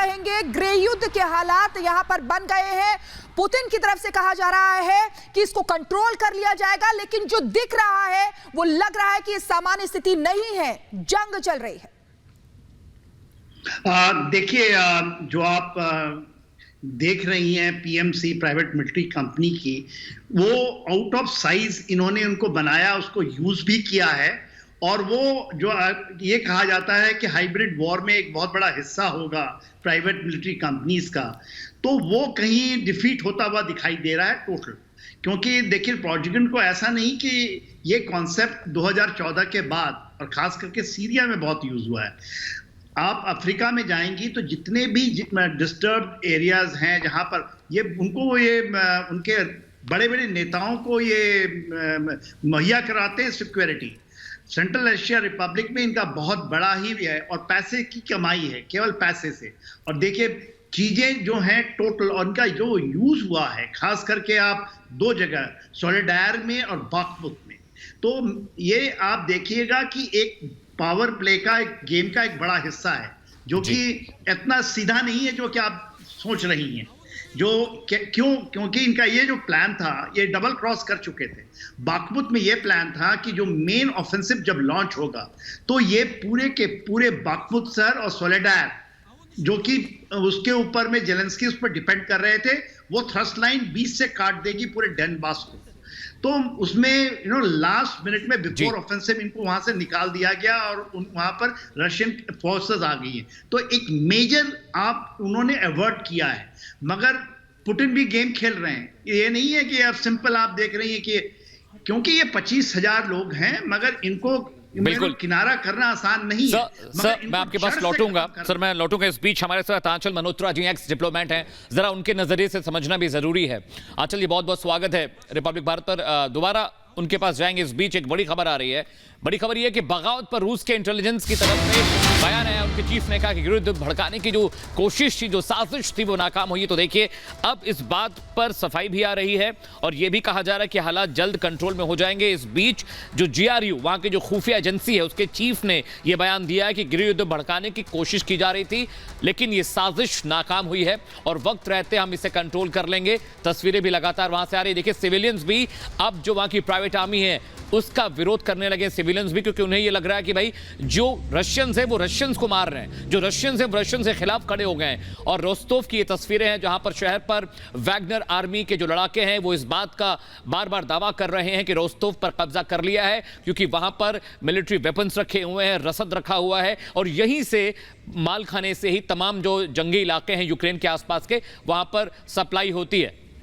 कहेंगे, गृह युद्ध के हालात यहां पर बन गए हैं। पुतिन की तरफ से कहा जा रहा है कि इसको कंट्रोल कर लिया जाएगा, लेकिन जो दिख रहा है वो लग रहा है कि सामान्य स्थिति नहीं है, जंग चल रही है। देखिए, जो आप देख रही हैं पीएमसी प्राइवेट मिलिट्री कंपनी की, वो आउट ऑफ साइज इन्होंने उनको बनाया, उसको यूज भी किया है। और वो जो ये कहा जाता है कि हाइब्रिड वॉर में एक बहुत बड़ा हिस्सा होगा प्राइवेट मिलिट्री कंपनीज का, तो वो कहीं डिफीट होता हुआ दिखाई दे रहा है टोटल। क्योंकि देखिए, प्रोजेक्ट को ऐसा नहीं कि ये कॉन्सेप्ट 2014 के बाद और खास करके सीरिया में बहुत यूज हुआ है। आप अफ्रीका में जाएंगी तो जितने भी डिस्टर्ब एरियाज हैं जहां पर उनके बड़े बड़े नेताओं को ये मुहैया कराते हैं सिक्योरिटी। सेंट्रल एशिया रिपब्लिक में इनका बहुत बड़ा ही है और पैसे की कमाई है, केवल पैसे से। और देखिए, चीजें जो हैं टोटल, और उनका जो यूज हुआ है खास करके आप दो जगह सोलेडायर में और बाखमुत में, तो ये आप देखिएगा कि एक पावर प्ले का, एक गेम का एक बड़ा हिस्सा है, जो कि इतना सीधा नहीं है जो कि आप सोच रही हैं। क्योंकि इनका ये जो प्लान था, ये डबल क्रॉस कर चुके थे। बाखमुत में ये प्लान था कि जो मेन ऑफेंसिव जब लॉन्च होगा तो ये पूरे के पूरे बाखमुत शहर और सोलेडायर, जो कि उसके ऊपर में जेलेंस्की उस पर डिपेंड कर रहे थे, वो थ्रस्ट लाइन 20 से काट देगी पूरे डनबास को। तो उसमें लास्ट मिनट में बिफोर ऑफेंसिव इनको वहां से निकाल दिया गया और वहां पर रशियन फोर्सेस आ गई हैं। तो एक मेजर उन्होंने अवर्ट किया है। मगर पुतिन भी गेम खेल रहे हैं। ये नहीं है कि अब सिंपल आप देख रही हैं कि क्योंकि ये 25,000 लोग हैं, मगर इनको बिल्कुल किनारा करना आसान नहीं है। सर मैं आपके पास लौटूंगा, मैं लौटूंगा। इस बीच हमारे साथ आंचल मल्होत्रा जी, एक्स डिप्लोमेट हैं, जरा उनके नजरिए से समझना भी जरूरी है। आंचल जी, बहुत बहुत स्वागत है रिपब्लिक भारत पर। दोबारा उनके पास जाएंगे। इस बीच एक बड़ी खबर आ रही है। बड़ी खबर यह है कि बगावत पर रूस के इंटेलिजेंस की तरफ से बयान आया। उनके चीफ ने कहा कि गृह युद्ध भड़काने की जो कोशिश थी, जो साजिश थी, वो नाकाम हुई। तो देखिए, अब इस बात पर सफाई भी आ रही है और यह भी कहा जा रहा है कि हालात जल्द कंट्रोल में हो जाएंगे। इस बीच जो GRU, वहां की जो खुफिया एजेंसी है, उसके चीफ ने यह बयान दिया है कि गृह युद्ध भड़काने की कोशिश की जा रही थी, लेकिन ये साजिश नाकाम हुई है और वक्त रहते हम इसे कंट्रोल कर लेंगे। तस्वीरें भी लगातार वहां से आ रही है। देखिए, सिविलियंस भी अब जो वहां की प्राइवेट आर्मी है उसका विरोध करने लगे, सिविलियंस भी, क्योंकि उन्हें यह लग रहा है कि भाई जो रशियंस है वो रशियंस को मार रहे हैं, जो रशियंस है वो रशियंस के खिलाफ खड़े हो गए हैं। और रोस्तोव की ये तस्वीरें हैं जहां पर शहर पर वैगनर आर्मी के जो लड़ाके हैं वो इस बात का बार बार दावा कर रहे हैं कि रोस्तोव पर कब्जा कर लिया है, क्योंकि वहां पर मिलिट्री वेपन्स रखे हुए हैं, रसद रखा हुआ है और यहीं से मालखाने से ही तमाम जो जंगी इलाके हैं यूक्रेन के आसपास के, वहां पर सप्लाई होती है।